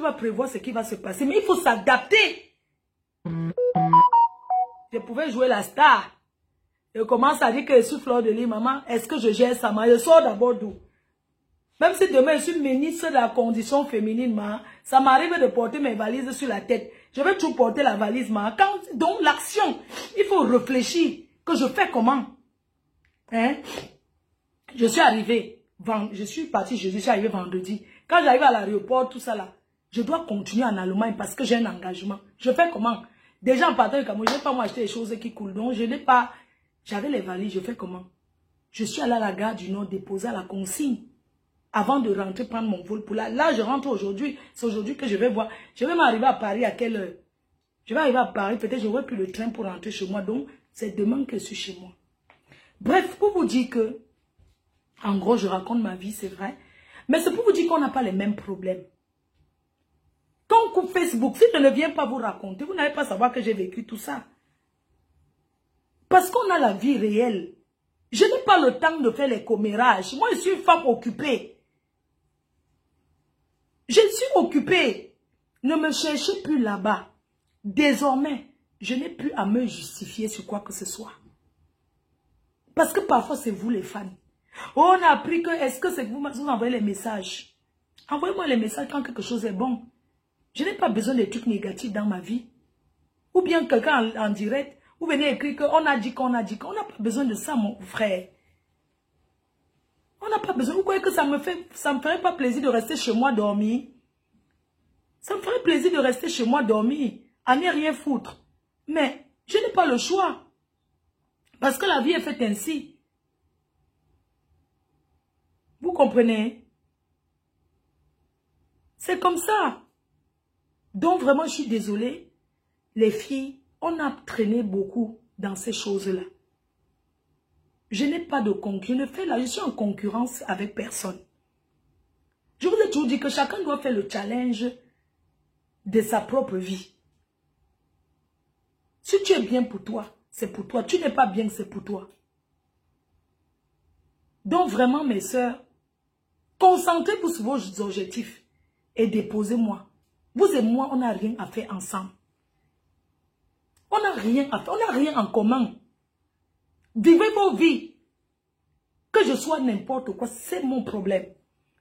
peux pas prévoir ce qui va se passer, mais il faut s'adapter. Je pouvais jouer la star. Je commence à dire que je suis fleur de lis, maman. Est-ce que je gère ça? Je sors d'abord d'où? Même si demain je suis ministre de la condition féminine, ça m'arrive de porter mes valises sur la tête. Je vais toujours porter la valise, donc l'action, il faut réfléchir. Que je fais comment? Hein? Je suis arrivé, je suis parti, je suis arrivé vendredi. Quand j'arrive à l'aéroport, tout ça là, je dois continuer en Allemagne parce que j'ai un engagement. Je fais comment? Déjà en partant du Cameroun, je n'ai pas acheté des choses qui coulent. Donc je n'ai pas, j'avais les valises, je fais comment? Je suis allé à la gare du Nord déposer à la consigne. Avant de rentrer, prendre mon vol pour là. Là, je rentre aujourd'hui. C'est aujourd'hui que je vais voir. Je vais m'arriver à Paris à quelle heure? Je vais arriver à Paris. Peut-être j'aurai plus le train pour rentrer chez moi. Donc, c'est demain que je suis chez moi. Bref, pour vous dire que, en gros, je raconte ma vie, c'est vrai. Mais c'est pour vous dire qu'on n'a pas les mêmes problèmes. Quand on coupe Facebook, si je ne viens pas vous raconter, vous n'allez pas savoir que j'ai vécu tout ça. Parce qu'on a la vie réelle. Je n'ai pas le temps de faire les commérages. Moi, je suis une femme occupée. Je suis occupée. Ne me cherchez plus là-bas. Désormais, je n'ai plus à me justifier sur quoi que ce soit. Parce que parfois, c'est vous les fans. Oh, on a appris que, est-ce que c'est vous qui vous envoyez les messages? Envoyez-moi les messages quand quelque chose est bon. Je n'ai pas besoin de trucs négatifs dans ma vie. Ou bien quelqu'un en direct, vous venez écrire qu'on a dit qu'on a dit qu'on. On n'a pas besoin de ça, mon frère. On n'a pas besoin. Vous croyez que ça me ferait pas plaisir de rester chez moi dormir? Ça me ferait plaisir de rester chez moi dormir, à ne rien foutre. Mais je n'ai pas le choix. Parce que la vie est faite ainsi. Vous comprenez? C'est comme ça. Donc vraiment, je suis désolée. Les filles, on a traîné beaucoup dans ces choses-là. Je n'ai pas de concurrence. Je suis en concurrence avec personne. Je vous ai toujours dit que chacun doit faire le challenge de sa propre vie. Si tu es bien pour toi, c'est pour toi. Tu n'es pas bien, c'est pour toi. Donc vraiment, mes sœurs, concentrez-vous sur vos objectifs et déposez-moi. Vous et moi, on n'a rien à faire ensemble. On n'a rien à faire. On n'a rien en commun. Vivez vos vies. Que je sois n'importe quoi, c'est mon problème.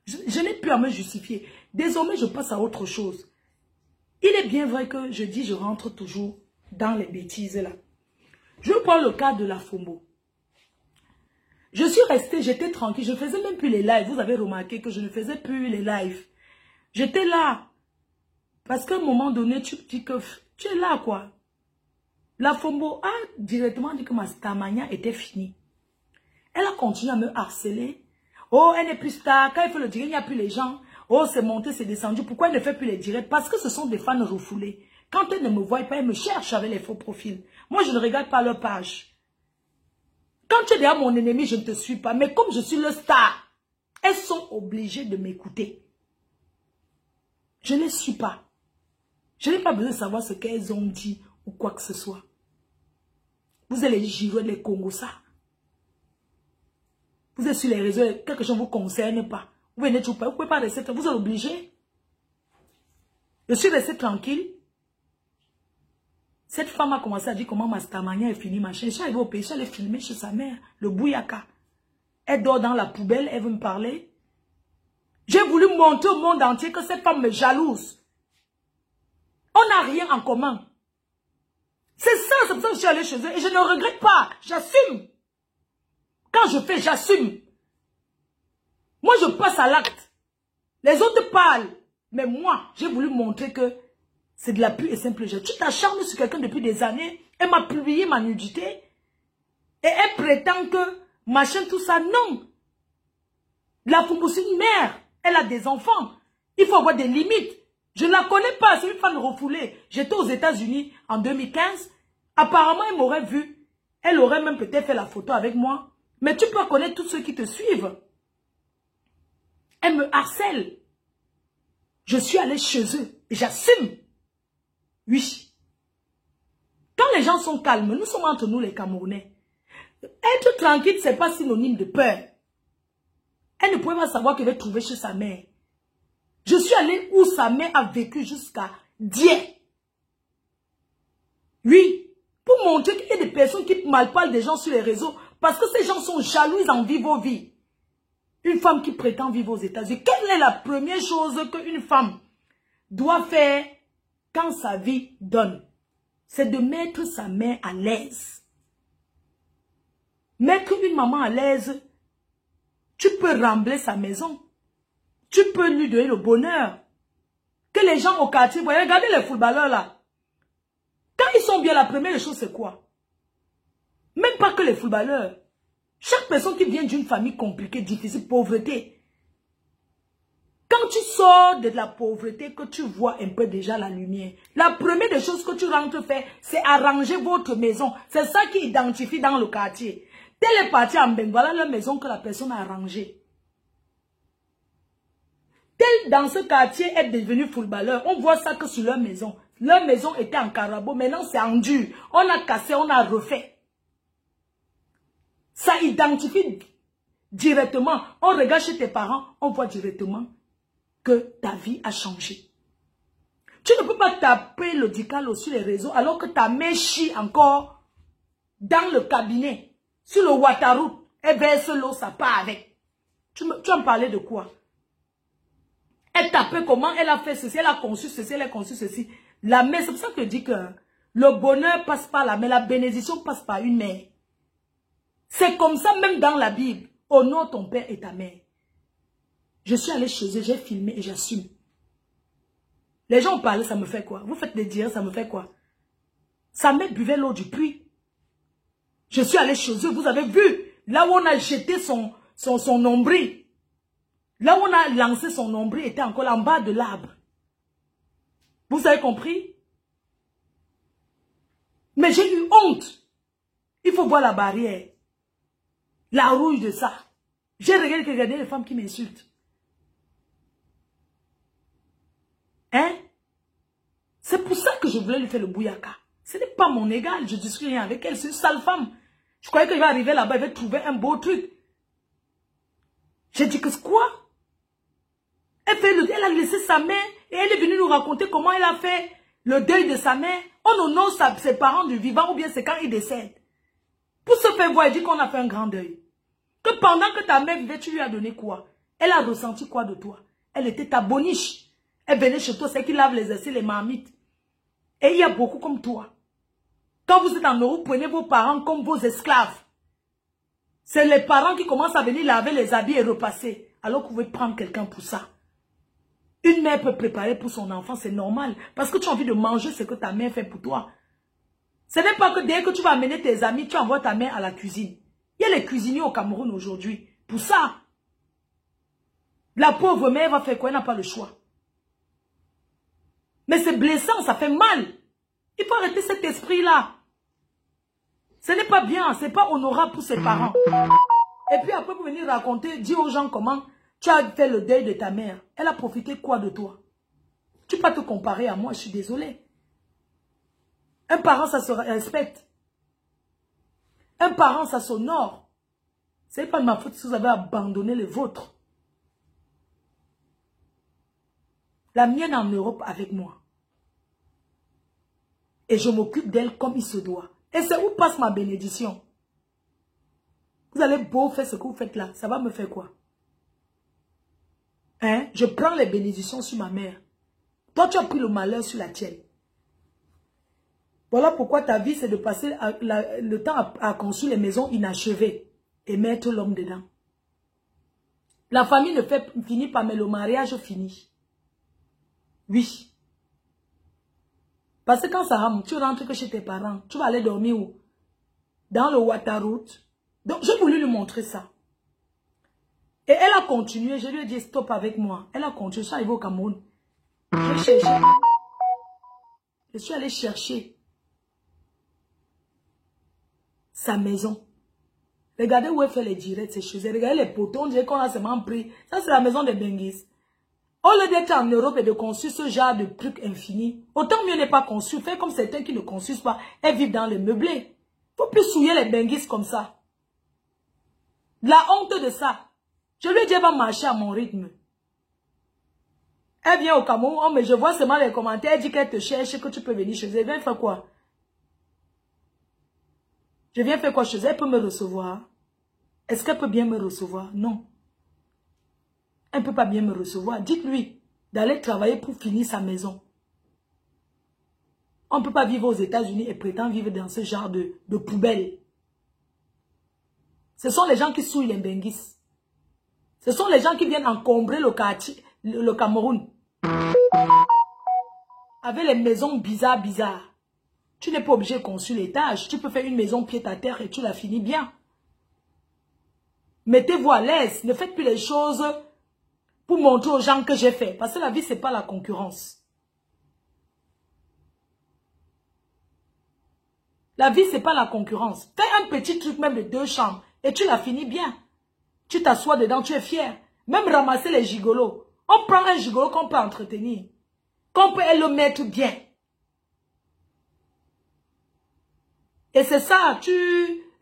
Je n'ai plus à me justifier. Désormais, je passe à autre chose. Il est bien vrai que je dis, je rentre toujours dans les bêtises là. Je prends le cas de la FOMO. Je suis restée, j'étais tranquille. Je ne faisais même plus les lives. Vous avez remarqué que je ne faisais plus les lives. J'étais là. Parce qu'à un moment donné, tu dis que tu es là quoi. La FOMO a directement dit que ma stamania était finie. Elle a continué à me harceler. Oh, elle n'est plus star. Quand elle fait le direct, il n'y a plus les gens. Oh, c'est monté, c'est descendu. Pourquoi elle ne fait plus les directs? Parce que ce sont des fans refoulés. Quand elles ne me voient pas, elles me cherchent avec les faux profils. Moi, je ne regarde pas leur page. Quand tu es derrière mon ennemi, je ne te suis pas. Mais comme je suis le star, elles sont obligées de m'écouter. Je ne les suis pas. Je n'ai pas besoin de savoir ce qu'elles ont dit ou quoi que ce soit. Vous êtes les Girois, les Congossas. Vous êtes sur les réseaux, quelque chose ne vous concerne pas. Vous venez tout pas, vous ne pouvez pas rester, vous êtes obligé. Je suis restée tranquille. Cette femme a commencé à dire comment ma stamania est finie, machin. Je suis arrivée au pays, elle est filmée chez sa mère, le bouyaka. Elle dort dans la poubelle, elle veut me parler. J'ai voulu montrer au monde entier que cette femme me jalouse. On n'a rien en commun. C'est ça, c'est pour ça que je suis allée chez eux et je ne regrette pas, j'assume. Quand je fais, j'assume. Moi, je passe à l'acte. Les autres parlent. Mais moi, j'ai voulu montrer que c'est de la pure et simple geste. Tu t'acharnes sur quelqu'un depuis des années. Elle m'a publié ma nudité. Et elle prétend que machin, tout ça. Non. La FOMO, c'est une mère. Elle a des enfants. Il faut avoir des limites. Je ne la connais pas. C'est une femme refoulée. J'étais aux États-Unis en 2015. Apparemment, elle m'aurait vu. Elle aurait même peut-être fait la photo avec moi. Mais tu peux connaître tous ceux qui te suivent. Elle me harcèle. Je suis allée chez eux. Et j'assume. Oui. Quand les gens sont calmes, nous sommes entre nous les Camerounais. Être tranquille, ce n'est pas synonyme de peur. Elle ne pouvait pas savoir qu'elle va trouver chez sa mère. Je suis suis allée où sa mère a vécu jusqu'à Dieu. Oui. Pour montrer qu'il y a des personnes qui malparlent des gens sur les réseaux. Parce que ces gens sont jaloux, ils envient vos vies. Une femme qui prétend vivre aux États-Unis. Quelle est la première chose qu'une femme doit faire quand sa vie donne? C'est de mettre sa mère à l'aise. Mettre une maman à l'aise, tu peux rembler sa maison. Tu peux lui donner le bonheur. Que les gens au quartier, voyez, regardez les footballeurs là. Quand ils sont bien, la première chose c'est quoi? Même pas que les footballeurs. Chaque personne qui vient d'une famille compliquée, difficile, pauvreté. Quand tu sors de la pauvreté, que tu vois un peu déjà la lumière, la première des choses que tu rentres faire, c'est arranger votre maison. C'est ça qui identifie dans le quartier. Tel est parti en Bengue, voilà la maison que la personne a arrangée. Tel dans ce quartier est devenu footballeur, on voit ça que sur leur maison. Leur maison était en carabo, maintenant c'est en dur. On a cassé, on a refait. Ça identifie directement. On regarde chez tes parents, on voit directement que ta vie a changé. Tu ne peux pas taper le dicalo sur les réseaux alors que ta mère chie encore dans le cabinet, sur le waterroute, et verse l'eau, ça part avec. Tu en parlais de quoi? Elle tapait comment? Elle a fait ceci, elle a conçu ceci, elle a conçu ceci. La mère, c'est pour ça que je dis que le bonheur passe par la mère, la bénédiction passe par une mère. C'est comme ça même dans la Bible. Honore ton père et ta mère. Je suis allée chez eux, j'ai filmé et j'assume. Les gens parlaient, ça me fait quoi? Vous faites des dires, ça me fait quoi? Sa mère buvait l'eau du puits. Je suis allée chez eux, vous avez vu, là où on a jeté son nombril. Là où on a lancé son nombril était encore là, en bas de l'arbre. Vous avez compris? Mais j'ai eu honte. Il faut voir la barrière. La rouge de ça. J'ai regardé les femmes qui m'insultent. Hein? C'est pour ça que je voulais lui faire le bouyaka. Ce n'est pas mon égal, je ne discute rien avec elle, c'est une sale femme. Je croyais qu'elle va arriver là-bas, elle va trouver un beau truc. J'ai dit que c'est quoi? Elle a laissé sa mère et elle est venue nous raconter comment elle a fait le deuil de sa mère. On honore ses parents du vivant ou bien c'est quand ils décèdent. Pour se faire voir, elle dit qu'on a fait un grand deuil. Que pendant que ta mère vivait, tu lui as donné quoi? Elle a ressenti quoi de toi? Elle était ta boniche. Elle venait chez toi, c'est qui lave les assiettes, les marmites. Et il y a beaucoup comme toi. Quand vous êtes en Europe, prenez vos parents comme vos esclaves. C'est les parents qui commencent à venir laver les habits et repasser. Alors que vous pouvez prendre quelqu'un pour ça. Une mère peut préparer pour son enfant, c'est normal. Parce que tu as envie de manger ce que ta mère fait pour toi. Ce n'est pas que dès que tu vas amener tes amis, tu envoies ta mère à la cuisine. Il y a les cuisiniers au Cameroun aujourd'hui. Pour ça, la pauvre mère va faire quoi? Elle n'a pas le choix. Mais c'est blessant, ça fait mal. Il faut arrêter cet esprit-là. Ce n'est pas bien, ce n'est pas honorable pour ses parents. Et puis après, pour venir raconter, dire aux gens comment tu as fait le deuil de ta mère. Elle a profité quoi de toi? Tu ne peux pas te comparer à moi, je suis désolée. Un parent, ça se respecte. Un parent, ça s'honore. Ce n'est pas de ma faute si vous avez abandonné les vôtres. La mienne en Europe avec moi. Et je m'occupe d'elle comme il se doit. Et c'est où passe ma bénédiction. Vous allez beau faire ce que vous faites là. Ça va me faire quoi? Hein? Je prends les bénédictions sur ma mère. Toi, tu as pris le malheur sur la tienne. Voilà pourquoi ta vie, c'est de passer le temps à construire les maisons inachevées et mettre l'homme dedans. La famille ne finit pas, mais le mariage finit. Oui. Parce que quand ça rentre, tu rentres que chez tes parents. Tu vas aller dormir où? Dans le waterroute. Donc, j'ai voulu lui montrer ça. Et elle a continué. Je lui ai dit, stop avec moi. Elle a continué. Je suis arrivée au Cameroun. Je suis allée chercher sa maison. Regardez où elle fait les directs, ces choses. Regardez les poteaux. On dirait qu'on a seulement pris. Ça, c'est la maison de Benguis. Au lieu d'être en Europe et de construire ce genre de trucs infinis, autant mieux n'est pas construire. Faire comme certains qui ne construisent pas. Elles vivent dans les meublés. Il ne faut plus souiller les Benguis comme ça. La honte de ça. Je lui ai dit, elle va marcher à mon rythme. Elle vient au Cameroun, oh, mais je vois seulement les commentaires, elle dit qu'elle te cherche, que tu peux venir chez elle. Elle vient faire quoi? Je viens faire quoi chez elle? Elle peut me recevoir? Est-ce qu'elle peut bien me recevoir? Non. Elle ne peut pas bien me recevoir. Dites-lui d'aller travailler pour finir sa maison. On ne peut pas vivre aux États-Unis et prétendre vivre dans ce genre de poubelle. Ce sont les gens qui souillent les benguis. Ce sont les gens qui viennent encombrer le Cameroun. Avec les maisons bizarres. Tu n'es pas obligé de construire l'étage. Tu peux faire une maison pied à terre et tu la finis bien. Mettez-vous à l'aise. Ne faites plus les choses pour montrer aux gens que j'ai fait. Parce que la vie, ce n'est pas la concurrence. La vie, ce n'est pas la concurrence. Fais un petit truc même de 2 chambres et tu la finis bien. Tu t'assois dedans, tu es fier. Même ramasser les gigolos. On prend un gigolo qu'on peut entretenir. Qu'on peut le mettre bien. Et c'est ça, tu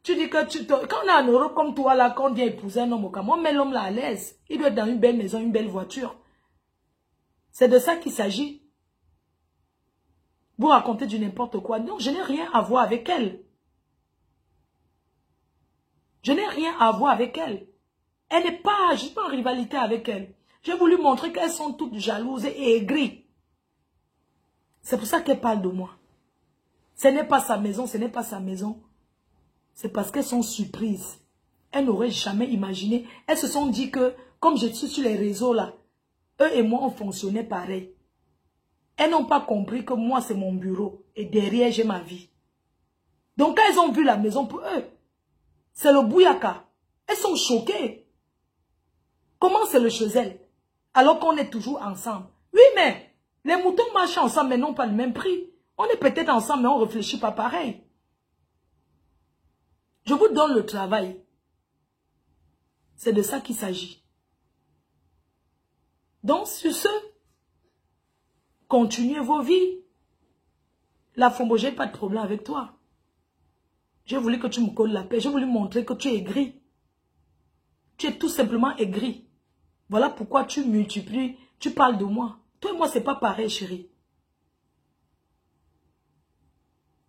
dis que quand on est en Europe comme toi, là, quand on vient épouser un homme au Cameroun, on met l'homme là à l'aise. Il doit être dans une belle maison, une belle voiture. C'est de ça qu'il s'agit. Vous racontez du n'importe quoi. Non, je n'ai rien à voir avec elle. Je n'ai rien à voir avec elle. Elle n'est pas, je ne suis pas en rivalité avec elle. J'ai voulu montrer qu'elles sont toutes jalouses et aigries. C'est pour ça qu'elle parle de moi. Ce n'est pas sa maison, ce n'est pas sa maison. C'est parce qu'elles sont surprises. Elles n'auraient jamais imaginé. Elles se sont dit que, comme je suis sur les réseaux là, eux et moi on fonctionnait pareil. Elles n'ont pas compris que moi c'est mon bureau et derrière j'ai ma vie. Donc quand elles ont vu la maison pour eux, c'est le bouyaka. Elles sont choquées. Comment c'est le chez elles? Alors qu'on est toujours ensemble. Oui, mais les moutons marchent ensemble mais n'ont pas le même prix. On est peut-être ensemble mais on ne réfléchit pas pareil. Je vous donne le travail. C'est de ça qu'il s'agit. Donc sur ce, continuez vos vies. La Fombo, j'ai pas de problème avec toi. J'ai voulu que tu me colles la paix. J'ai voulu montrer que tu es aigri. Tu es tout simplement aigri. Voilà pourquoi tu multiplies, tu parles de moi. Toi et moi, c'est pas pareil, chérie.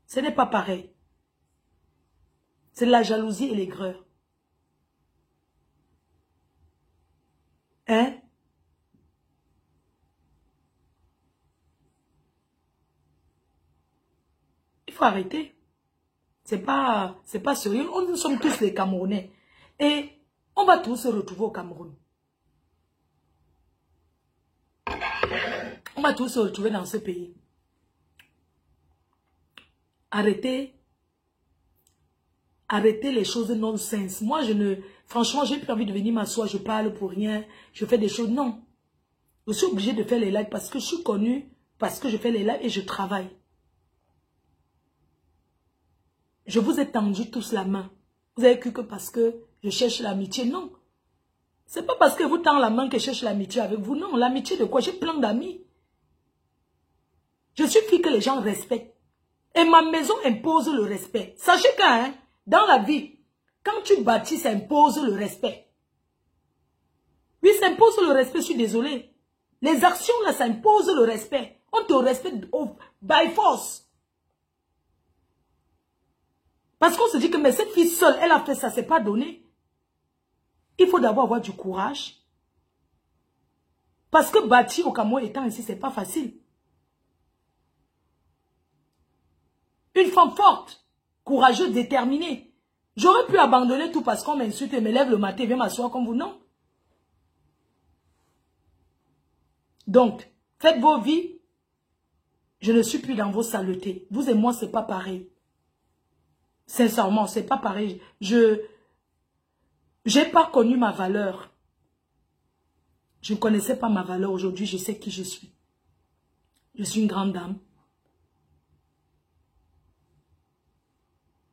Ce n'est pas pareil. C'est de la jalousie et l'aigreur. Hein? Il faut arrêter. C'est pas sérieux. Nous sommes tous les Camerounais. Et on va tous se retrouver au Cameroun. On va tous se retrouver dans ce pays. Arrêtez les choses non-sens. Moi, franchement, j'ai plus envie de venir m'asseoir, je parle pour rien, je fais des choses. Non. Je suis obligée de faire les lives parce que je suis connue, parce que je fais les lives et je travaille. Je vous ai tendu tous la main. Vous avez cru que parce que je cherche l'amitié. Non. C'est pas parce que vous tendez la main que je cherche l'amitié avec vous. Non, l'amitié de quoi? J'ai plein d'amis. Je suis fille que les gens respectent. Et ma maison impose le respect. Sachez que hein, dans la vie, quand tu bâtis, ça impose le respect. Oui, ça impose le respect, je suis désolée. Les actions, là, ça impose le respect. On te respecte by force. Parce qu'on se dit que mais cette fille seule, elle a fait ça, c'est pas donné. Il faut d'abord avoir du courage. Parce que bâtir au Cameroun étant ici, c'est pas facile. Une femme forte, courageuse, déterminée. J'aurais pu abandonner tout parce qu'on m'insulte et me lève le matin et vient m'asseoir comme vous, non. Donc, faites vos vies. Je ne suis plus dans vos saletés. Vous et moi, c'est pas pareil. Sincèrement, c'est pas pareil. Je n'ai pas connu ma valeur. Je ne connaissais pas ma valeur. Aujourd'hui, je sais qui je suis. Je suis une grande dame.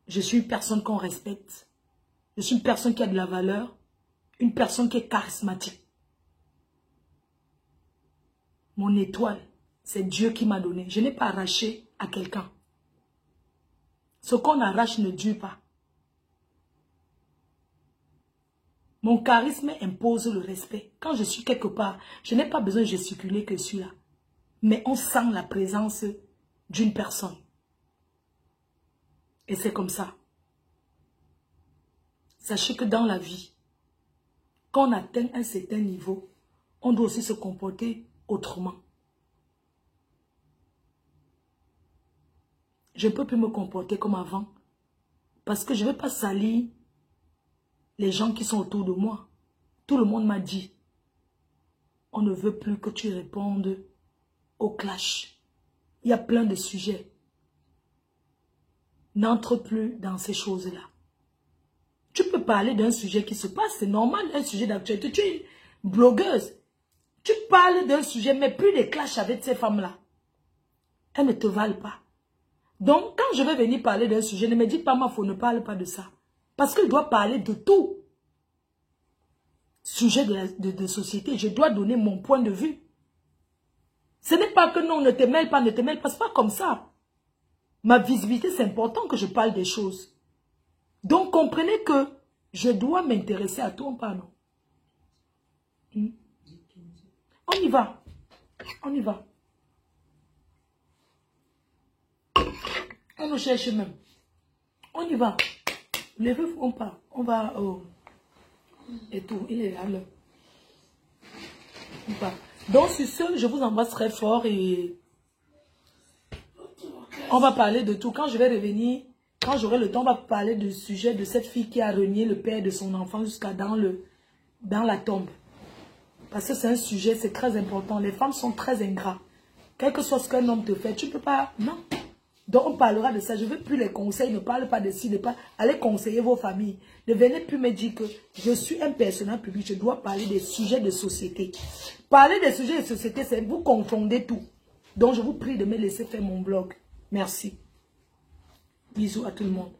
Je suis une personne qu'on respecte. Je suis une personne qui a de la valeur. Une personne qui est charismatique. Mon étoile, c'est Dieu qui m'a donné. Je n'ai pas arraché à quelqu'un. Ce qu'on arrache ne dure pas. Mon charisme impose le respect. Quand je suis quelque part, je n'ai pas besoin de gesticuler que je suis là. Mais on sent la présence d'une personne. Et c'est comme ça. Sachez que dans la vie, quand on atteint un certain niveau, on doit aussi se comporter autrement. Je ne peux plus me comporter comme avant. Parce que je ne vais pas salir les gens qui sont autour de moi. Tout le monde m'a dit, on ne veut plus que tu répondes au clash. Il y a plein de sujets. N'entre plus dans ces choses-là. Tu peux parler d'un sujet qui se passe, c'est normal, un sujet d'actualité. Tu es une blogueuse. Tu parles d'un sujet, mais plus de clash avec ces femmes-là. Elles ne te valent pas. Donc, quand je vais venir parler d'un sujet, ne me dites pas, ma faut ne parle pas de ça. Parce que je dois parler de tout. Sujet de société, je dois donner mon point de vue. Ce n'est pas que non, ne te mêle pas, c'est pas comme ça. Ma visibilité, c'est important que je parle des choses. Donc, comprenez que je dois m'intéresser à tout, on parle. On y va. On y va. On nous cherche même. On y va. Levez-vous, on part. On va... et tout, il est là. On part. Donc, sur ce, je vous embrasse très fort et... on va parler de tout. Quand je vais revenir, quand j'aurai le temps, on va parler du sujet de cette fille qui a renié le père de son enfant jusqu'à dans la tombe. Parce que c'est un sujet, c'est très important. Les femmes sont très ingrats. Quel que soit ce qu'un homme te fait, tu ne peux pas... Non. Donc on parlera de ça. Je ne veux plus les conseils. Ne parle pas de ci, ne pas. Allez conseiller vos familles. Ne venez plus me dire que je suis un personnage public. Je dois parler des sujets de société. Parler des sujets de société, c'est vous confondez tout. Donc je vous prie de me laisser faire mon blog. Merci. Bisous à tout le monde.